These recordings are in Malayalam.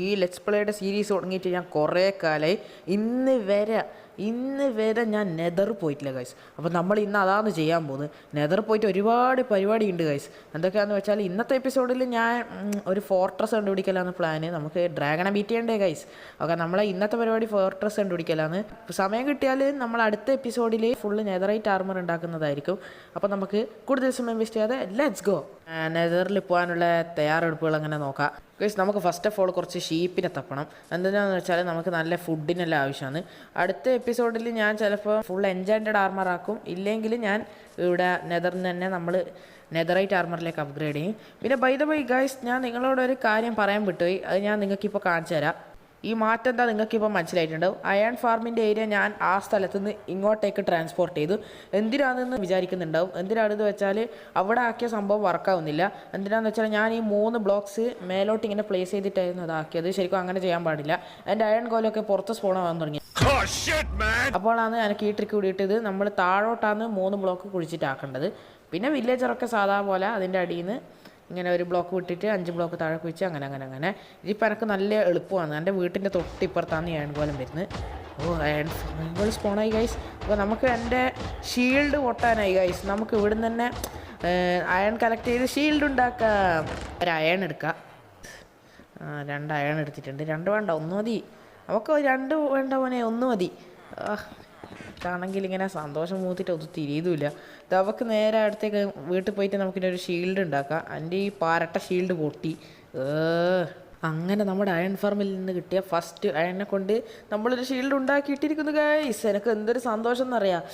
ഈ ലെറ്റ്സ് പ്ലേയുടെ സീരീസ് തുടങ്ങിയിട്ട് ഞാൻ കുറേ കാലമായി. ഇന്ന് വരെ ഞാൻ നെതർ പോയിട്ടില്ല ഗൈസ്. അപ്പോൾ നമ്മൾ ഇന്ന് അതാണ് ചെയ്യാൻ പോകുന്നത്. നെതർ പോയിട്ട് ഒരുപാട് പരിപാടി ഉണ്ട് ഗൈസ്. എന്തൊക്കെയാണെന്ന് വെച്ചാൽ ഇന്നത്തെ എപ്പിസോഡിൽ ഞാൻ ഒരു ഫോർട്രസ് കണ്ടുപിടിക്കലാണ് പ്ലാന്. നമുക്ക് ഡ്രാഗണെ ബീറ്റ് ചെയ്യണ്ടേ ഗൈസ്. ഓക്കെ, നമ്മളെ ഇന്നത്തെ പരിപാടി ഫോർട്രസ് കണ്ടുപിടിക്കലാണ്. സമയം കിട്ടിയാൽ നമ്മൾ അടുത്ത എപ്പിസോഡിൽ ഫുള്ള് നെതറൈറ്റ് ആർമർ ഉണ്ടാക്കുന്നതായിരിക്കും. അപ്പോൾ നമുക്ക് കൂടുതൽ സമയം വേസ്റ്റ് ചെയ്യാതെ ലെറ്റ്സ് ഗോ. നെതറിൽ പോകാനുള്ള തയ്യാറെടുപ്പുകൾ അങ്ങനെ നോക്കാം ഗൈസ്. നമുക്ക് ഫസ്റ്റ് ഓഫ് ഓൾ കുറച്ച് ഷീപ്പിനെ തപ്പണം. എന്തിനാണെന്ന് വെച്ചാൽ നമുക്ക് നല്ല ഫുഡിനെല്ലാം ആവശ്യമാണ്. അടുത്ത എപ്പിസോഡിൽ ഞാൻ ചിലപ്പോൾ ഫുൾ എൻചാൻറ്റഡ് ആർമർ ആക്കും. ഇല്ലെങ്കിൽ ഞാൻ ഇവിടെ നെതറിന് തന്നെ നമ്മൾ നെതറൈറ്റ് ആർമറിലേക്ക് അപ്ഗ്രേഡ് ചെയ്യും. പിന്നെ ബൈ ദ വൈ ഗൈസ്, ഞാൻ നിങ്ങളോടൊരു കാര്യം പറയാൻ വിട്ടുപോയി. അത് ഞാൻ നിങ്ങൾക്കിപ്പോൾ കാണിച്ചു തരാം. ഈ മാറ്റം എന്താ നിങ്ങൾക്കിപ്പോൾ മനസ്സിലായിട്ടുണ്ടാവും. അയൺ ഫാർമിൻ്റെ ഏരിയ ഞാൻ ആ സ്ഥലത്തു നിന്ന് ഇങ്ങോട്ടേക്ക് ട്രാൻസ്പോർട്ട് ചെയ്തു. എന്തിനാണെന്ന് വിചാരിക്കുന്നുണ്ടാവും. എന്തിനാണെന്ന് വെച്ചാൽ അവിടെ ആക്കിയ സംഭവം വർക്കാവുന്നില്ല. എന്തിനാണെന്ന് വെച്ചാൽ ഞാൻ ഈ 3 ബ്ലോക്സ് മേലോട്ട് ഇങ്ങനെ പ്ലേസ് ചെയ്തിട്ടായിരുന്നു അതാക്കിയത്. ശരിക്കും അങ്ങനെ ചെയ്യാൻ പാടില്ല. എൻ്റെ അയൺ കോലൊക്കെ പുറത്ത് സ്പോണാവാൻ തുടങ്ങി. അപ്പോഴാണ് എനിക്ക് ഈ ട്രിക്ക് കൂടിയിട്ടത്. നമ്മൾ താഴോട്ടാണ് 3 ബ്ലോക്ക് കുഴിച്ചിട്ടാക്കേണ്ടത്. പിന്നെ വില്ലേജറൊക്കെ സാധാ പോലെ അതിൻ്റെ അടിയിൽ നിന്ന് ഇങ്ങനെ ഒരു ബ്ലോക്ക് വിട്ടിട്ട് 5 ബ്ലോക്ക് താഴെ കുഴിച്ച് അങ്ങനെ ഇതിപ്പോൾ എനിക്ക് നല്ല എളുപ്പമാണ്. എൻ്റെ വീട്ടിൻ്റെ തൊട്ടിപ്പുറത്താണ് ഈ അയൺകോലം വരുന്നത്. അയൺകോൾ സ്പോണായി ഗൈസ്. അപ്പോൾ നമുക്ക് എൻ്റെ ഷീൽഡ് പൊട്ടാനായി ഗൈസ്. നമുക്ക് ഇവിടുന്ന് തന്നെ അയൺ കളക്ട് ചെയ്ത് ഷീൽഡ് ഉണ്ടാക്കാം. ഒരു അയൺ എടുക്കാം. 2 അയൺ എടുത്തിട്ടുണ്ട്. 2 വേണ്ട, 1 മതി. നമുക്ക് 2 വേണ്ട പോനെ, 1 മതി. ആണെങ്കിൽ ഇങ്ങനെ സന്തോഷം മൂത്തിട്ട് ഒന്നും തിരിയതുമില്ല. നമുക്ക് നേരെ അടുത്തേക്ക് വീട്ടിൽ പോയിട്ട് നമുക്കിൻ്റെ ഒരു ഷീൽഡ് ഉണ്ടാക്കാം. എൻ്റെ ഈ പാരട്ട ഷീൽഡ് പൊട്ടി. അങ്ങനെ നമ്മുടെ അയൺ ഫാർമിൽ നിന്ന് കിട്ടിയ ഫസ്റ്റ് അയണിനെ കൊണ്ട് നമ്മളൊരു ഷീൽഡ് ഉണ്ടാക്കിയിട്ടിരിക്കുന്നു ഗൈസ്. എനിക്ക് എന്തൊരു സന്തോഷം എന്നറിയാം.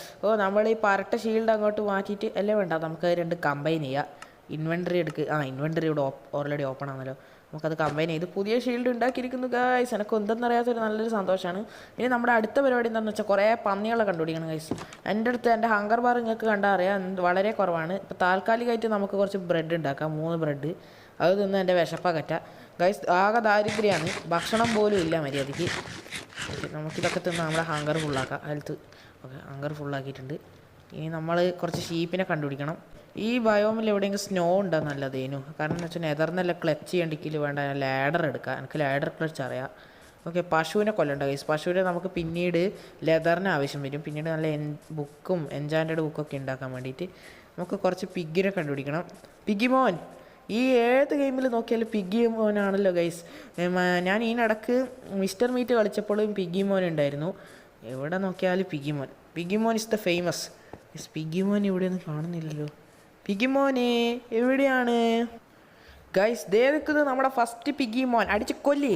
നമ്മൾ ഈ പാരട്ട ഷീൽഡ് അങ്ങോട്ട് മാറ്റിയിട്ട് അല്ലേ വേണ്ട, നമുക്ക് 2 കമ്പൈൻ ചെയ്യാം. ഇൻവെൻറ്ററി എടുക്കുക. ഇൻവെൻറ്ററി ഇവിടെ ഓൾറെഡി ഓപ്പൺ ആണല്ലോ. നമുക്കത് കമ്പൈൻ ചെയ്ത് പുതിയ ഷീൽഡ് ഉണ്ടാക്കിയിരിക്കുന്നു ഗൈസ്. എനിക്ക് എന്തെന്നറിയാത്തൊരു നല്ലൊരു സന്തോഷമാണ്. ഇനി നമ്മുടെ അടുത്ത പരിപാടി എന്താണെന്ന് വെച്ചാൽ കുറേ പന്നികളെ കണ്ടുപിടിക്കണം ഗൈസ്. എൻ്റെ അടുത്ത് എൻ്റെ ഹങ്കർ ബാർ നിങ്ങൾക്ക് കണ്ടാൽ അറിയാം, വളരെ കുറവാണ്. ഇപ്പോൾ താൽക്കാലികമായിട്ട് നമുക്ക് കുറച്ച് ബ്രെഡ് ഉണ്ടാക്കാം. 3 ബ്രെഡ്. അത് തിന്ന് എൻ്റെ വിശപ്പകറ്റാം ഗൈസ്. ആകെ ദാരിദ്ര്യമാണ്, ഭക്ഷണം പോലും ഇല്ല മര്യാദയ്ക്ക്. നമുക്കിതൊക്കെ തിന്ന് നമ്മുടെ ഹങ്കർ ഫുള്ളാക്കാം. ഹെൽത്ത് ഹങ്കർ ഫുള്ളാക്കിയിട്ടുണ്ട്. ഇനി നമ്മൾ കുറച്ച് ഷീപ്പിനെ കണ്ടുപിടിക്കണം. ഈ ബയോമിൽ എവിടെയെങ്കിലും സ്നോ ഉണ്ടോ നല്ലതേനു. കാരണം എന്ന് വെച്ചാൽ നെതർന്നെല്ലാം ക്ലച്ച് ചെയ്യണ്ടെങ്കിൽ വേണ്ട ലാഡർ എടുക്കാം. എനിക്ക് ലാഡർ ക്ലച്ച് അറിയാം. ഓക്കെ, പശുവിനെ കൊല്ലണ്ട ഗൈസ്. പശുവിനെ നമുക്ക് പിന്നീട് ലെതറിന് ആവശ്യം വരും. പിന്നീട് നല്ല ബുക്കും എൻചാൻറ്റഡ് ബുക്കൊക്കെ ഉണ്ടാക്കാൻ വേണ്ടിയിട്ട് നമുക്ക് കുറച്ച് പിഗിനെ കണ്ടുപിടിക്കണം. പിഗിമോൻ. ഈ ഏത് ഗെയിമിൽ നോക്കിയാലും പിഗിമോനാണല്ലോ ഗൈസ്. ഞാൻ ഇതിനിടക്ക് മിസ്റ്റർ മീറ്റ് കളിച്ചപ്പോഴും പിഗിമോൻ ഉണ്ടായിരുന്നു. എവിടെ നോക്കിയാലും പിഗിമോൻ ഇസ് ദ ഫേമസ്. പിഗിമോൻ ഇവിടെയൊന്നും കാണുന്നില്ലല്ലോ. പിഗിമോനെ എവിടെയാണ് ഗൈസ്? നിൽക്കുന്നത് നമ്മുടെ ഫസ്റ്റ് പിഗിമോൻ. അടിച്ച് കൊല്ലേ.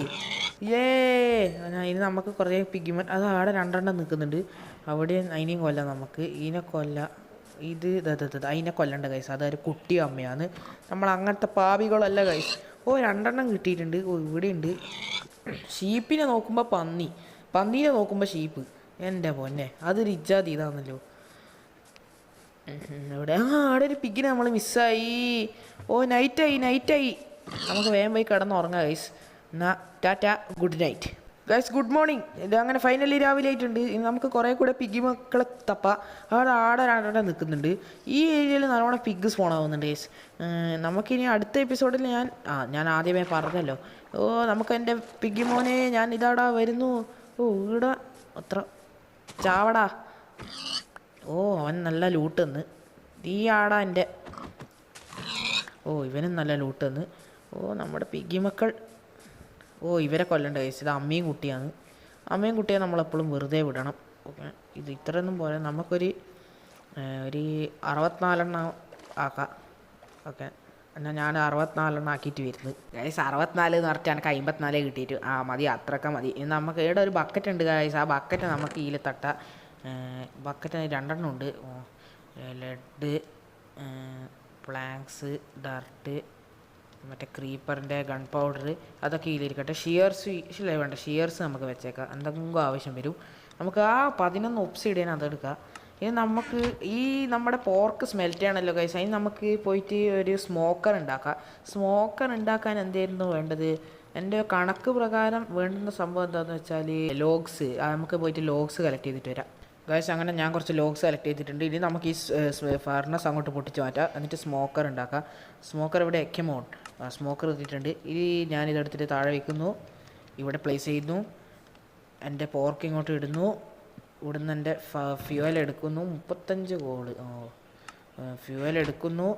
ഇനി നമുക്ക് കുറേ പിഗിമോൻ. അത് അവിടെ 2 നിൽക്കുന്നുണ്ട്. അവിടെ അതിനെയും കൊല്ലാം. നമുക്ക് ഇതിനെ കൊല്ലാം. ഇത് അതിനെ കൊല്ലണ്ട ഗൈസ്. അതൊരു കുട്ടി അമ്മയാണ്. നമ്മൾ അങ്ങനത്തെ പാപികളല്ല ഗൈസ്. 2 കിട്ടിയിട്ടുണ്ട്. ഇവിടെയുണ്ട്. ഷീപ്പിനെ നോക്കുമ്പോൾ പന്നീനെ നോക്കുമ്പോൾ ഷീപ്പ്. എൻ്റെ പൊന്നെ, അതൊരു ഇജാതി ഇതാണല്ലോ. ഇവിടെ അവിടെ ഒരു പിഗിനെ നമ്മൾ മിസ്സായി. നൈറ്റായി. നമുക്ക് വേഗം പോയി കിടന്നുറങ്ങാം ഗൈസ്. എന്നാൽ Tata, good night guys. Good morning. ഇത് അങ്ങനെ ഫൈനലി രാവിലെ ആയിട്ടുണ്ട്. ഇനി നമുക്ക് കുറേ കൂടെ പിഗി മക്കളെ തപ്പാം. ആടെ 2 നിൽക്കുന്നുണ്ട്. ഈ ഏരിയയിൽ നല്ലോണം പിഗ് സ്പോൺ ആവുന്നുണ്ട് ഗൈസ്. നമുക്കിനി അടുത്ത എപ്പിസോഡിൽ ഞാൻ ആദ്യമേ പറഞ്ഞല്ലോ. നമുക്ക് എൻ്റെ പിഗി മോനെ ഞാൻ ഇതാടാ വരുന്നു. ഇവിടെ അത്ര ചാവടാ. അവൻ നല്ല ലൂട്ട് തന്ന്. ഈ ആടാ എൻ്റെ. ഇവനും നല്ല ലൂട്ട് തന്ന്. നമ്മുടെ പിഗി മക്കൾ. ഇവരെ കൊല്ലണ്ട ഗൈസ്. ഇത് അമ്മയും കുട്ടിയാണ്. അമ്മയും കുട്ടിയെ നമ്മളെപ്പോഴും വെറുതെ വിടണം. ഓക്കെ, ഇത് ഇത്രയൊന്നും പോലെ നമുക്കൊരു 64 ആക്കാം. ഓക്കെ, എന്നാൽ ഞാൻ 64 ആക്കിയിട്ട് വരുന്നത് ഗൈസ്. 64 എന്ന് പറഞ്ഞാൽ എനിക്ക് 54 കിട്ടിയിട്ട് മതി, അത്രയൊക്കെ മതി. ഇനി നമുക്ക് ഇവിടെ ഒരു ബക്കറ്റ് ഉണ്ട് ഗൈസ്. ആ ബക്കറ്റ് നമുക്ക് ഇതിൽ തട്ടാം. ബക്കറ്റ് 2 ഉണ്ട്. ലെഡ്, പ്ലാങ്ക്സ്, ഡർട്ട്, മറ്റേ ക്രീപ്പറിൻ്റെ ഗൺ പൗഡർ, അതൊക്കെ ഇതിലിരിക്കട്ടെ. ഷിയേഴ്സ് വേണ്ട, ഷിയേഴ്സ് നമുക്ക് വെച്ചേക്കാം. എന്തെങ്കിലും ആവശ്യം വരും. നമുക്ക് 11 ഒബ്സിഡിയൻ അതെടുക്കാം. ഇനി നമുക്ക് ഈ നമ്മുടെ പോർക്ക് സ്മെൽറ്റ് ചെയ്യണമല്ലോ ഗൈസ്. അതിന് നമുക്ക് പോയിട്ട് ഒരു സ്മോക്കർ ഉണ്ടാക്കാം. സ്മോക്കർ ഉണ്ടാക്കാൻ എന്തായിരുന്നു വേണ്ടത്? എൻ്റെ കണക്ക് പ്രകാരം വേണ്ടുന്ന സംഭവം എന്താണെന്ന് വെച്ചാൽ ലോഗ്സ്. നമുക്ക് പോയിട്ട് ലോഗ്സ് കളക്ട് ചെയ്തിട്ട് വരാം ഗൈസ്. അങ്ങനെ ഞാൻ കുറച്ച് ലോഗ്സ് സെലക്ട് ചെയ്തിട്ടുണ്ട്. ഇനി നമുക്ക് ഈ ഫർണസ് അങ്ങോട്ട് പൊട്ടിച്ച് മാറ്റാം. എന്നിട്ട് സ്മോക്കർ ഉണ്ടാക്കാം. സ്മോക്കർ ഇവിടെ എക്കമോൺ സ്മോക്കർ എത്തിയിട്ടുണ്ട്. ഇനി ഞാനിതെടുത്തിട്ട് താഴെ വയ്ക്കുന്നു. ഇവിടെ പ്ലേസ് ചെയ്യുന്നു. എൻ്റെ പോർക്ക് ഇങ്ങോട്ട് ഇടുന്നു. ഇവിടുന്ന് എൻ്റെ ഫ്യൂവൽ എടുക്കുന്നു. 35 ഗോൾഡ്. ഫ്യൂവൽ എടുക്കുന്നു.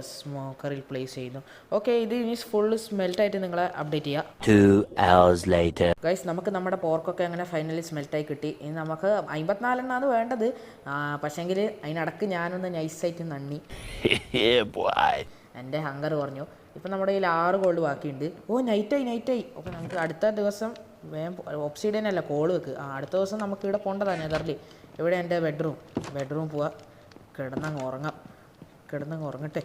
സ്മോക്കറിൽ പ്ലേസ് ചെയ്യുന്നു. ഓക്കെ, ഇത് ഇനി ഫുള്ള് സ്മെൽറ്റായിട്ട് നിങ്ങളെ അപ്ഡേറ്റ് ചെയ്യാം. 2 hours later. ഗൈസ്, നമുക്ക് നമ്മുടെ പോർക്കൊക്കെ അങ്ങനെ ഫൈനലി സ്മെൽറ്റായി കിട്ടി. ഇനി നമുക്ക് 54 എണ്ണമാണ് വേണ്ടത്. പക്ഷേങ്കിൽ അതിനിടക്ക് ഞാനൊന്ന് നൈസായിട്ട് നന്ദി. എൻ്റെ ഹങ്കർ കുറഞ്ഞു. ഇപ്പം നമ്മുടെ കയ്യിൽ 6 ഗോൾഡ് ബാക്കിയുണ്ട്. നൈറ്റായി. ഓക്കെ, നമുക്ക് അടുത്ത ദിവസം വേഗം ഒബ്സിഡിയൻ അല്ല കോള് വെക്ക്. അടുത്ത ദിവസം നമുക്ക് ഇവിടെ പോകേണ്ടതാണ് നെതറിൽ. ഇവിടെ എൻ്റെ ബെഡ്റൂം പോവാം. കിടന്നങ്ങ് ഉറങ്ങട്ടെ.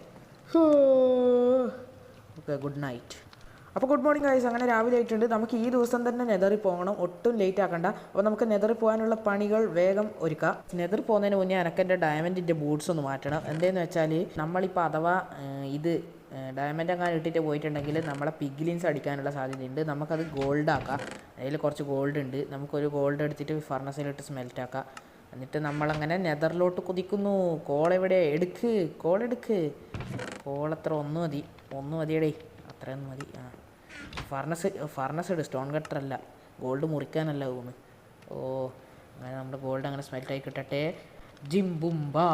Okay, good night. അപ്പോൾ ഗുഡ് മോർണിംഗ് ഗൈസ്. അങ്ങനെ രാവിലെ ആയിട്ടുണ്ട്. നമുക്ക് ഈ ദിവസം തന്നെ നെതറിൽ പോകണം. ഒട്ടും ലേറ്റ് ആക്കണ്ട. അപ്പോൾ നമുക്ക് നെതറിൽ പോകാനുള്ള പണികൾ വേഗം ഒരുക്കാം. നെതറിൽ പോകുന്നതിന് മുന്നേ എനക്കെൻ്റെ ഡയമണ്ടിൻ്റെ ബൂട്ട്സ് ഒന്ന് മാറ്റണം. എന്താണെന്ന് വെച്ചാൽ നമ്മളിപ്പോൾ അഥവാ ഇത് ഡയമണ്ട് അങ്ങനെ ഇട്ടിട്ട് പോയിട്ടുണ്ടെങ്കിൽ നമ്മളെ പിഗ്ലിൻസ് അടിക്കാനുള്ള സാധ്യതയുണ്ട്. നമുക്കത് ഗോൾഡാക്കാം. അതിൽ കുറച്ച് ഗോൾഡ് ഉണ്ട്. നമുക്കൊരു ഗോൾഡ് എടുത്തിട്ട് ഫർണസിലിട്ട് സ്മെൽറ്റാക്കാം. എന്നിട്ട് നമ്മളങ്ങനെ നെതറിലോട്ട് കുതിക്കുന്നു. കോളെവിടെ? കോളെടുക്ക്. കോളെത്ര? 1 മതിയടേ. അത്രയൊന്നും മതി. ഫർണസ് ഇട്. സ്റ്റോൺ കട്ടർ അല്ല, ഗോൾഡ് മുറിക്കാനല്ല തോന്നുന്നു. അങ്ങനെ നമ്മുടെ ഗോൾഡ് അങ്ങനെ സ്മെൽറ്റായി കിട്ടട്ടെ. ജിംബുംബാ.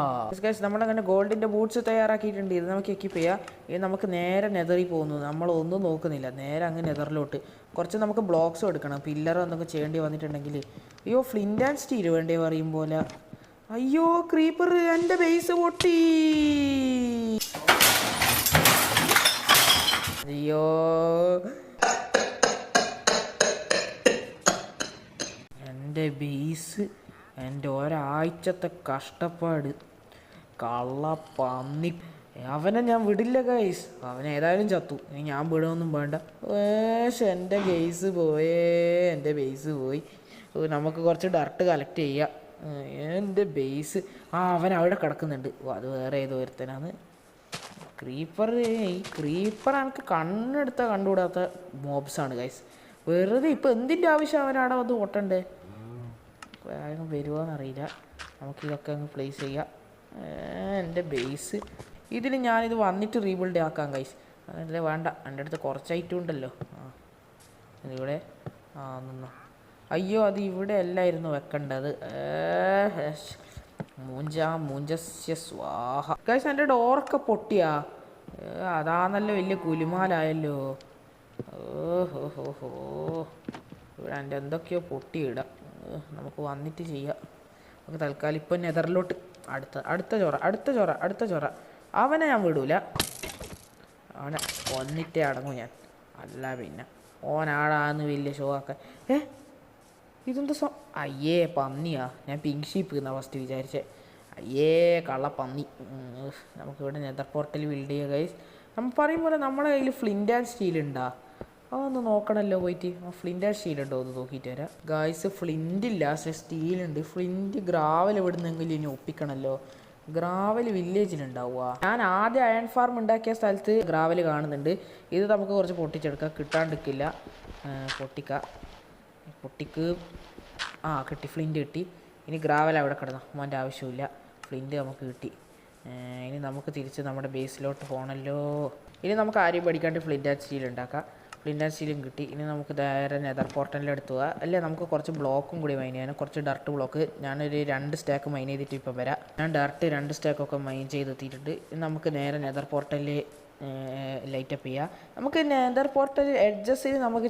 നമ്മളങ്ങനെ ഗോൾഡിൻ്റെ ബൂട്ട്സ് തയ്യാറാക്കിയിട്ടുണ്ട്. ഇത് നമുക്ക് എക്യൂപ്പ് ചെയ്യാം. ഇത് നമുക്ക് നേരെ നെതറിൽ പോകുന്നു. നമ്മളൊന്നും നോക്കുന്നില്ല, നേരെ അങ്ങ് നെതറിലോട്ട്. കുറച്ച് നമുക്ക് ബ്ലോക്സും എടുക്കണം. പില്ലറോ എന്തൊക്കെ ചെയ്യേണ്ടി വന്നിട്ടുണ്ടെങ്കിൽ. അയ്യോ, ഫ്ലിൻ്റ് ആൻഡ് സ്റ്റീൽ വേണ്ടേ പറയും പോലെ. അയ്യോ, ക്രീപ്പർ എൻ്റെ ബേസ് പൊട്ടി. അയ്യോ, എൻ്റെ ബേസ്, എൻ്റെ ഒരാഴ്ചത്തെ കഷ്ടപ്പാട്. കള്ളപ്പന്നി. അവനെ ഞാൻ വിടില്ല ഗൈസ്. അവൻ ഏതായാലും ചത്തു. ഇനി ഞാൻ വിടുമൊന്നും വേണ്ട. എൻ്റെ ബേസ് പോയി. നമുക്ക് കുറച്ച് ഡർട്ട് കളക്ട് ചെയ്യാം. എൻ്റെ ബേസ്. അവൻ അവിടെ കിടക്കുന്നുണ്ട്. അത് വേറെ ഏതോ ഒരുത്തനാണ്. ഈ ക്രീപ്പർ എനിക്ക് കണ്ണെടുത്താൽ കണ്ടുകൂടാത്ത മോബ്സാണ് ഗൈസ്. വെറുതെ ഇപ്പോൾ എന്തിൻ്റെ ആവശ്യം അവനവിടെ വന്ന് ഓട്ടണ്ടേ? വേഗം വരുമോയെന്നറിയില്ല. നമുക്കിതൊക്കെ അങ്ങ് പ്ലേസ് ചെയ്യാം. എൻ്റെ ബേസ് ഇതിൽ ഞാനിത് വന്നിട്ട് റീബിൽഡ് ആക്കാം ഗൈസ്. അതല്ലേ വേണ്ട, എൻ്റെ അടുത്ത് കുറച്ച് ഐറ്റം ഉണ്ടല്ലോ. ഇതിവിടെ നിന്നോ. അയ്യോ, അത് ഇവിടെ അല്ലായിരുന്നു വെക്കേണ്ടത്. മൂഞ്ചസ്യ സ്വാഹ. ഗൈസ്, എൻ്റെ ഡോറൊക്കെ പൊട്ടിയാ. അതാണല്ലോ വലിയ കുലുമാലായല്ലോ. ഇവിടെ എൻ്റെ എന്തൊക്കെയോ പൊട്ടിയിടാം. നമുക്ക് വന്നിട്ട് ചെയ്യാം. നമുക്ക് തൽക്കാലം ഇപ്പം നെതറിലോട്ട്. അടുത്ത ചോറ. അവനെ ഞാൻ വിടൂല. അവനെ വന്നിട്ടേ അടങ്ങും ഞാൻ. അല്ല പിന്നെ ഓനാടാന്ന് വലിയ ഷോ ആക്കാൻ. ഇതെന്താ അയ്യേ, പന്നിയാ. ഞാൻ പിങ്ക് ഷീപ്പ് എന്നാ ഫസ്റ്റ് വിചാരിച്ചേ. അയ്യേ, കള്ളപ്പന്നി. നമുക്കിവിടെ നെതർ പോർട്ടൽ ബിൽഡ് ചെയ്യുക ഗൈസ്. നമ്മൾ പറയും പോലെ നമ്മുടെ കയ്യിൽ ഫ്ലിൻ്റ് ആൻഡ് സ്റ്റീൽ ഉണ്ടാ? അതൊന്ന് നോക്കണമല്ലോ പോയിട്ട്. ഫ്ലിൻ്റ് ആൻഡ് സ്റ്റീൽ ഉണ്ടോ എന്ന് നോക്കിയിട്ട് വരാം ഗായ്സ്. ഫ്ലിൻ്റ് ഇല്ല, പക്ഷേ സ്റ്റീലുണ്ട്. ഫ്ലിൻ്റ് ഗ്രാവൽ എവിടുന്നെങ്കിലും ഇനി ഒപ്പിക്കണമല്ലോ. ഗ്രാവൽ വില്ലേജിലുണ്ടാവുക. ഞാൻ ആദ്യം അയൺ ഫാർം ഉണ്ടാക്കിയ സ്ഥലത്ത് ഗ്രാവൽ കാണുന്നുണ്ട്. ഇത് നമുക്ക് കുറച്ച് പൊട്ടിച്ചെടുക്കാം. കിട്ടാണ്ടിരിക്കില്ല. പൊട്ടിക്ക്. കിട്ടി. ഫ്ലിൻ്റ് കിട്ടി. ഇനി ഗ്രാവൽ അവിടെ കിടന്നു. മോൻ്റെ ആവശ്യമില്ല. ഫ്ലിൻ്റ് നമുക്ക് കിട്ടി. ഇനി നമുക്ക് തിരിച്ച് നമ്മുടെ ബേസിലോട്ട് പോകണമല്ലോ. ഇനി നമുക്ക് ആരെയും പഠിക്കാണ്ട് ഫ്ലിൻ്റ് ആൻഡ് സ്റ്റീൽ ഉണ്ടാക്കാം. ഫ്ലിൻ്റ് ആൻഡ് സ്റ്റീലും കിട്ടി. ഇനി നമുക്ക് നേരെ നെതർ പോർട്ടലിലെടുത്ത് പോകാം. അല്ലേ, നമുക്ക് കുറച്ച് ബ്ലോക്കും കൂടി മൈൻ ചെയ്യാനും. കുറച്ച് ഡർട്ട് ബ്ലോക്ക് ഞാനൊരു 2 സ്റ്റാക്ക് മൈൻ ചെയ്തിട്ട് ഇപ്പം വരാം. ഞാൻ ഡർട്ട് 2 സ്റ്റാക്കൊക്കെ മൈൻ ചെയ്തെത്തിയിട്ടുണ്ട്. ഇനി നമുക്ക് നേരെ നെതർ പോർട്ടലിൽ ലൈറ്റപ്പ് ചെയ്യുക. നമുക്ക് നെതർ പോർട്ടൽ എഡ്ജസിൽ നമുക്ക്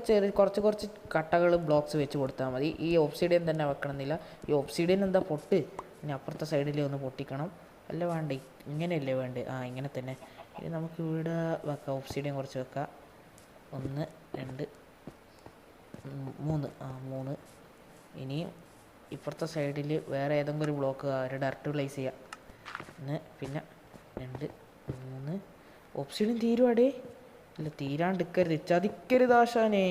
കുറച്ച് കട്ടകൾ ബ്ലോക്സ് വെച്ച് കൊടുത്താൽ മതി. ഈ ഒബ്സിഡിയൻ തന്നെ വെക്കണമെന്നില്ല. ഈ ഒബ്സിഡിയൻ എന്താ പൊട്ട്. ഇനി അപ്പുറത്തെ സൈഡിൽ ഒന്ന് പൊട്ടിക്കണം. അല്ല വേണ്ടേ, ഇങ്ങനെയല്ലേ വേണ്ടേ? ഇങ്ങനെ തന്നെ. ഇനി നമുക്ക് ഇവിടെ വെക്കാം. ഒബ്സിഡിയൻ കുറച്ച് വെക്കാം. 1 2 3. 3. ഇനി ഇപ്പുറത്തെ സൈഡിൽ വേറെ ഏതെങ്കിലും ഒരു ബ്ലോക്ക് ഒരു ഡയറക്റ്റ് പ്ലേസ് ചെയ്യാം. 1 പിന്നെ 2 3. ഓപ്ഷനും തീരുവാടേ. ഇല്ല, തീരാണ്ടിരിക്കരുത്. ചതിക്കരുത് ആശാനേ.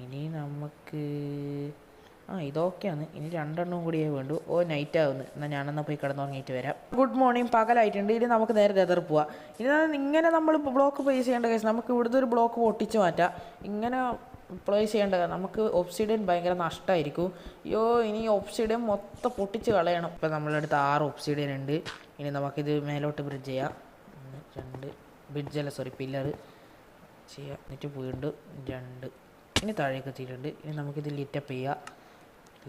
ഇനി നമുക്ക് ഇതൊക്കെയാണ്. ഇനി 2 എണ്ണം കൂടിയേ വേണ്ടു. നൈറ്റ് ആവുന്നു. എന്നാൽ ഞാനെന്നാൽ പോയി കിടന്നുറങ്ങിയിട്ട് വരാം. Good morning. പകലായിട്ടുണ്ട്. ഇനി നമുക്ക് നേരെ നെതർ പോവാം. ഇങ്ങനെ നമ്മൾ ബ്ലോക്ക് പ്ലേസ് ചെയ്യേണ്ട കേസ്. നമുക്ക് ഇവിടുത്തെ ഒരു ബ്ലോക്ക് പൊട്ടിച്ച് മാറ്റാം. ഇങ്ങനെ പ്ലേസ് ചെയ്യേണ്ടത്. നമുക്ക് ഒബ്സിഡിയൻ ഭയങ്കര നഷ്ടമായിരിക്കും. ഇനി ഒബ്സിഡിയൻ മൊത്തം പൊട്ടിച്ച് കളയണം. ഇപ്പം നമ്മളുടെ അടുത്ത് 6 ഒബ്സിഡിയൻ ഉണ്ട്. ഇനി നമുക്കിത് മേലോട്ട് ബ്രിഡ്ജ് ചെയ്യാം. 1 2 ബ്രിഡ്ജല്ല, പില്ലർ. ചെയ്യാം. എന്നിട്ട് വീണ്ടും 2. ഇനി താഴേക്ക് എത്തിയിട്ടുണ്ട്. ഇനി നമുക്കിത് ലിറ്റപ്പ് ചെയ്യാം.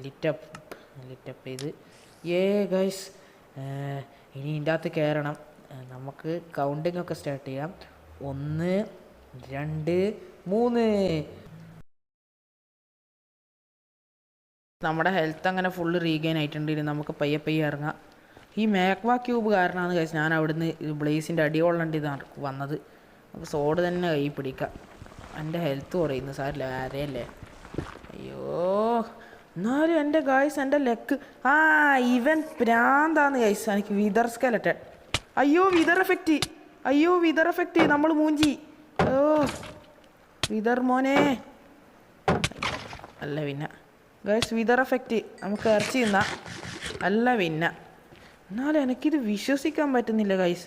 ലിറ്റപ്പ് ചെയ്ത് ഗൈസ് ഇനി ഇതിൻ്റെ അകത്ത് കയറണം. നമുക്ക് കൗണ്ടിങ് ഒക്കെ സ്റ്റാർട്ട് ചെയ്യാം. 1 2 3. നമ്മുടെ ഹെൽത്ത് അങ്ങനെ ഫുള്ള് റീഗെയിൻ ആയിട്ടുണ്ട്. ഇനി നമുക്ക് പയ്യെ ഇറങ്ങാം. ഈ മാഗ്മ ക്യൂബ് കാരണമാണ് കഴിച്ച് ഞാൻ അവിടുന്ന് ബ്ലേസിൻ്റെ അടിയോളണ്ട് ഇതാണ് വന്നത്. നമുക്ക് സോഡ് തന്നെ കൈ പിടിക്കാം. എൻ്റെ ഹെൽത്ത് കുറയുന്നു സാറില്ല ആരെയല്ലേ. അയ്യോ എന്നാലും എൻ്റെ ഗായ്സ് എൻ്റെ ലെക്ക് ഇവൻ പ്രാന്താന്ന് ഗൈസ്. എനിക്ക് വിതർ സ്കെലറ്റൻ. അയ്യോ വിതർ എഫക്റ്റ് നമ്മൾ മൂഞ്ചി. വിതർ മോനെ അല്ല പിന്നെ ഗൈസ് വിതർ എഫക്റ്റ് നമുക്ക് ഇറച്ചി തിന്നാം. അല്ല പിന്നെ എന്നാലും എനിക്കിത് വിശ്വസിക്കാൻ പറ്റുന്നില്ല ഗൈസ്.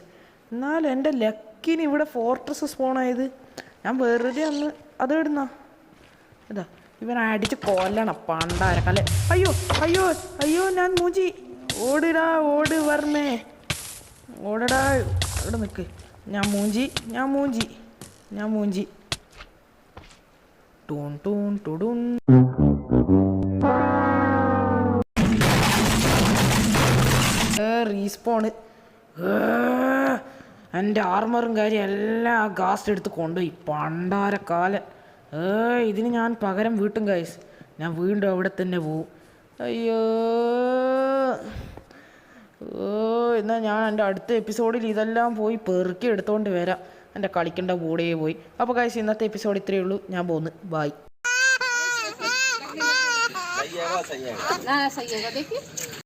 എന്നാലും എൻ്റെ ലക്കിന് ഇവിടെ ഫോർട്രസ് സ്പോണായത് ഞാൻ വെറുതെ ഒന്ന് അത് ഇടുന്ന ഇതാ ഇവൻ അടിച്ച് കൊല്ലണം പണ്ടാരക്കല്ലേ. അയ്യോ ഞാൻ മൂഞ്ചി. ഓടിടാ വർമ്മേ ഓടടാ. ഇവിടെ നിൽക്ക്. ഞാൻ മൂഞ്ചി. ടൂൺ ടുടുൺ. റീസ്പോണ്. എൻ്റെ ആർമറും കാര്യം എല്ലാം ആ ഗാസ്റ്റ് എടുത്ത് കൊണ്ടുപോയി പണ്ടാരക്കാലൻ. ഇതിന് ഞാൻ പകരം വീട്ടും ഗൈസ്. ഞാൻ വീണ്ടും അവിടെ തന്നെ പോവും. അയ്യോ എന്നാൽ ഞാൻ എൻ്റെ അടുത്ത എപ്പിസോഡിൽ ഇതെല്ലാം പോയി പെറുക്കി എടുത്തുകൊണ്ട് വരാം. എൻ്റെ കളിക്കേണ്ട കൂടെ പോയി. അപ്പോൾ ഗൈസ് ഇന്നത്തെ എപ്പിസോഡ് ഇത്രയേ ഉള്ളൂ. ഞാൻ പോന്ന്. ബായ്.